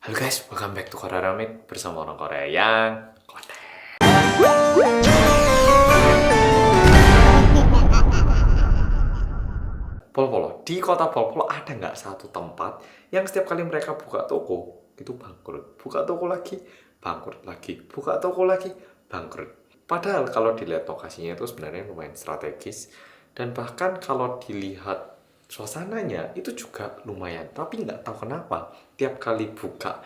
Halo guys, welcome back to Korea Ramit bersama orang Korea yang konten. Pol-polo, di kota Pol-polo ada nggak satu tempat yang setiap kali mereka buka toko, itu bangkrut. Buka toko lagi, bangkrut lagi. Buka toko lagi, bangkrut. Padahal kalau dilihat lokasinya itu sebenarnya lumayan strategis. Dan bahkan kalau dilihat suasananya itu juga lumayan. Tapi nggak tahu kenapa, tiap kali buka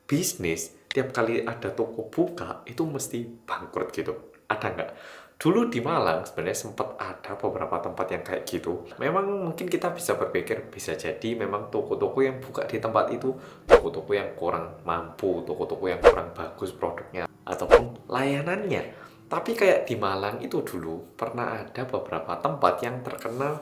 bisnis, tiap kali ada toko buka, itu mesti bangkrut gitu. Ada nggak? Dulu di Malang sebenarnya sempat ada beberapa tempat yang kayak gitu. Memang mungkin kita bisa berpikir, bisa jadi memang toko-toko yang buka di tempat itu, toko-toko yang kurang mampu, toko-toko yang kurang bagus produknya, ataupun layanannya. Tapi kayak di Malang itu dulu, pernah ada beberapa tempat yang terkenal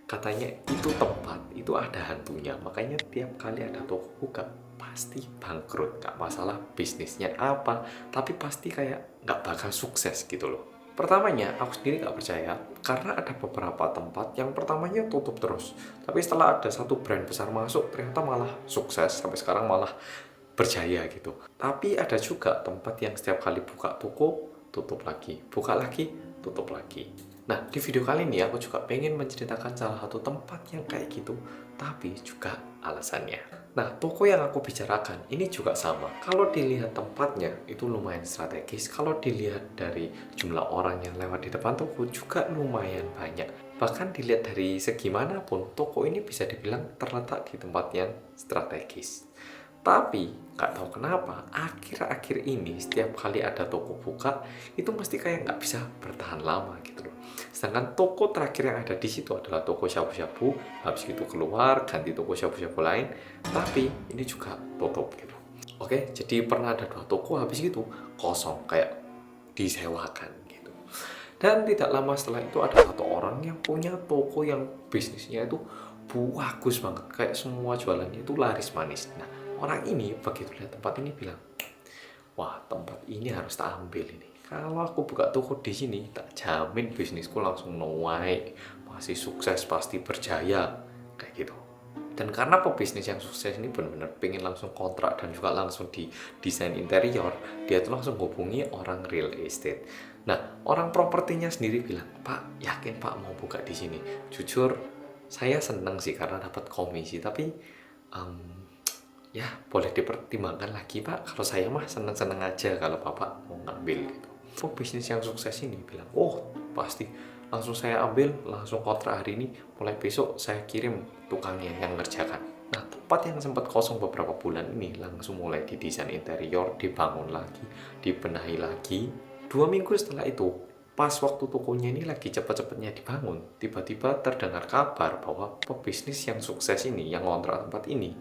katanya itu tempat itu ada hantunya, makanya tiap kali ada toko buka pasti bangkrut. Gak masalah bisnisnya apa, tapi pasti kayak nggak bakal sukses gitu loh. Pertamanya aku sendiri nggak percaya karena ada beberapa tempat yang pertamanya tutup terus, tapi setelah ada satu brand besar masuk ternyata malah sukses sampai sekarang, malah berjaya gitu. Tapi ada juga tempat yang setiap kali buka toko tutup lagi, buka lagi, tutup lagi. Nah, di video kali ini aku juga pengen menceritakan salah satu tempat yang kayak gitu, tapi juga alasannya. Nah, toko yang aku bicarakan ini juga sama. Kalau dilihat tempatnya itu lumayan strategis, kalau dilihat dari jumlah orang yang lewat di depan toko juga lumayan banyak. Bahkan dilihat dari segi manapun, toko ini bisa dibilang terletak di tempat yang strategis. Tapi nggak tahu kenapa akhir-akhir ini setiap kali ada toko buka itu mesti kayak nggak bisa bertahan lama gitu loh. Sedangkan toko terakhir yang ada di situ adalah toko shabu-shabu, habis itu keluar ganti toko shabu-shabu lain, tapi ini juga tutup gitu. Oke, jadi pernah ada dua toko habis itu kosong kayak disewakan gitu. Dan tidak lama setelah itu ada satu orang yang punya toko yang bisnisnya itu bagus banget, kayak semua jualannya itu laris manis. Nah, orang ini begitu lihat tempat ini bilang, wah tempat ini harus tak ambil ini. Kalau aku buka toko di sini, tak jamin bisnisku langsung naik, pasti sukses, pasti berjaya, kayak gitu. Dan karena pebisnis yang sukses ini benar-benar pengen langsung kontrak dan juga langsung di desain interior, dia tuh langsung hubungi orang real estate. Nah, orang propertinya sendiri bilang, Pak, yakin Pak mau buka di sini? Jujur, saya seneng sih karena dapat komisi, tapi em, ya boleh dipertimbangkan lagi Pak. Kalau saya mah seneng-seneng aja kalau Bapak mau ngambil gitu. Pebisnis yang sukses ini bilang, oh pasti langsung saya ambil, langsung kontrak hari ini, mulai besok saya kirim tukangnya yang ngerjakan. Nah, tempat yang sempat kosong beberapa bulan ini langsung mulai didesain interior, dibangun lagi, dibenahi lagi. 2 minggu setelah itu, pas waktu tokonya ini lagi cepat-cepatnya dibangun, tiba-tiba terdengar kabar bahwa pebisnis yang sukses ini, yang ngontrak tempat ini,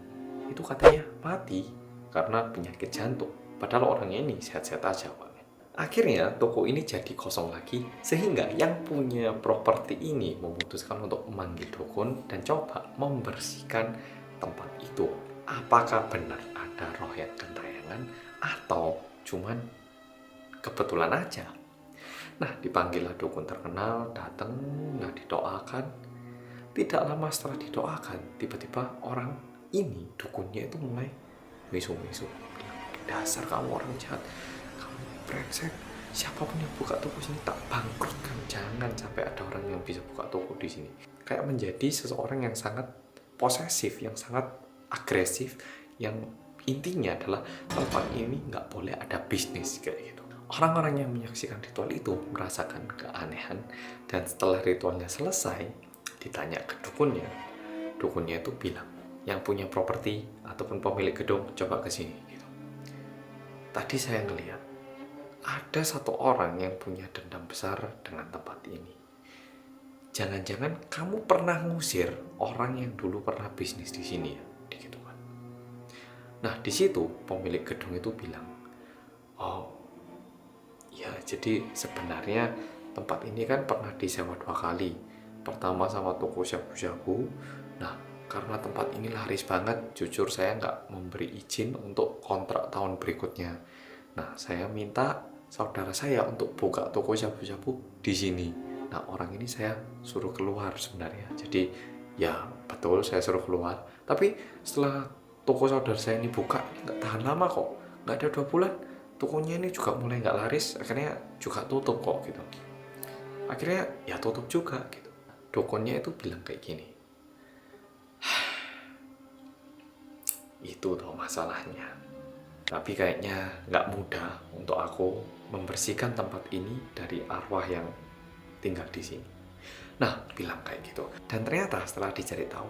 itu katanya mati karena penyakit jantung. Padahal orangnya ini sehat-sehat aja, Pak. Akhirnya toko ini jadi kosong lagi, sehingga yang punya properti ini memutuskan untuk memanggil dukun dan coba membersihkan tempat itu. Apakah benar ada roh yang gentayangan atau cuman kebetulan aja? Nah, dipanggillah dukun terkenal, datang, nah didoakan. Tidak lama setelah didoakan, tiba-tiba orang ini, dukunnya itu mulai mesu-mesu. Dasar kamu orang jahat, kamu brengsek, siapapun yang buka toko sini tak bangkrutkan. Jangan sampai ada orang yang bisa buka toko di sini. Kayak menjadi seseorang yang sangat posesif, yang sangat agresif, yang intinya adalah tempat ini nggak boleh ada bisnis kayak gitu. Orang-orang yang menyaksikan ritual itu merasakan keanehan, dan setelah ritualnya selesai, ditanya ke dukunnya, dukunnya itu bilang, yang punya properti ataupun pemilik gedung coba ke sini gitu. Tadi saya ngelihat ada satu orang yang punya dendam besar dengan tempat ini. Jangan-jangan kamu pernah ngusir orang yang dulu pernah bisnis di sini ya, gitu kan. Nah, di situ pemilik gedung itu bilang, oh ya, jadi sebenarnya tempat ini kan pernah disewa 2 kali. Pertama sama toko shabu-shabu. Nah, karena tempat ini laris banget, jujur saya nggak memberi izin untuk kontrak tahun berikutnya. Nah, saya minta saudara saya untuk buka toko shabu-shabu di sini. Nah, orang ini saya suruh keluar sebenarnya. Jadi, ya betul saya suruh keluar. Tapi setelah toko saudara saya ini buka, nggak tahan lama kok, nggak ada 2 bulan, tokonya ini juga mulai nggak laris, akhirnya juga tutup kok gitu. Akhirnya ya tutup juga gitu. Dukunnya itu bilang kayak gini, itu tuh masalahnya. Tapi kayaknya nggak mudah untuk aku membersihkan tempat ini dari arwah yang tinggal di sini. Nah, bilang kayak gitu. Dan ternyata setelah dicari tahu,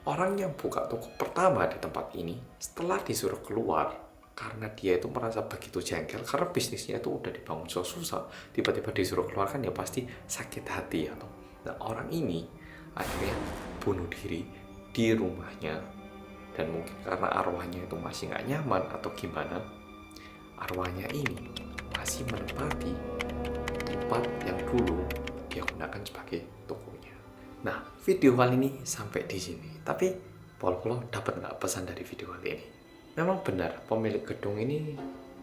orang yang buka toko pertama di tempat ini, setelah disuruh keluar, karena dia itu merasa begitu jengkel, karena bisnisnya itu udah dibangun susah, tiba-tiba disuruh keluar kan ya pasti sakit hati ya toh. Nah, orang ini akhirnya bunuh diri di rumahnya. Dan mungkin karena arwahnya itu masih nggak nyaman atau gimana, arwahnya ini masih menempati tempat yang dulu dia gunakan sebagai tokonya. Nah, video kali ini sampai di sini. Tapi Polo dapat nggak pesan dari video kali ini? Memang benar pemilik gedung ini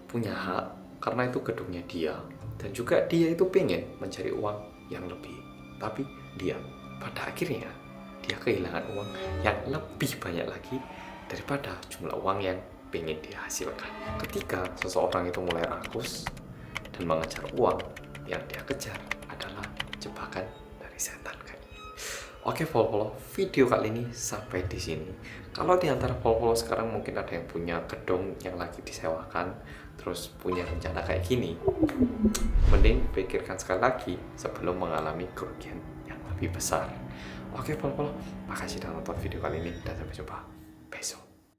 punya hak karena itu gedungnya dia, dan juga dia itu pengen mencari uang yang lebih. Tapi dia pada akhirnya dia kehilangan uang yang lebih banyak lagi daripada jumlah uang yang pengen dihasilkan. Ketika seseorang itu mulai rakus dan mengejar uang, yang dia kejar adalah jebakan dari setan kayaknya. Oke, follow video kali ini sampai di sini. Kalau di antara follow sekarang mungkin ada yang punya gedung yang lagi disewakan, terus punya rencana kayak gini, mending pikirkan sekali lagi sebelum mengalami kerugian yang lebih besar. Oke, follow, makasih sudah nonton video kali ini dan sampai jumpa.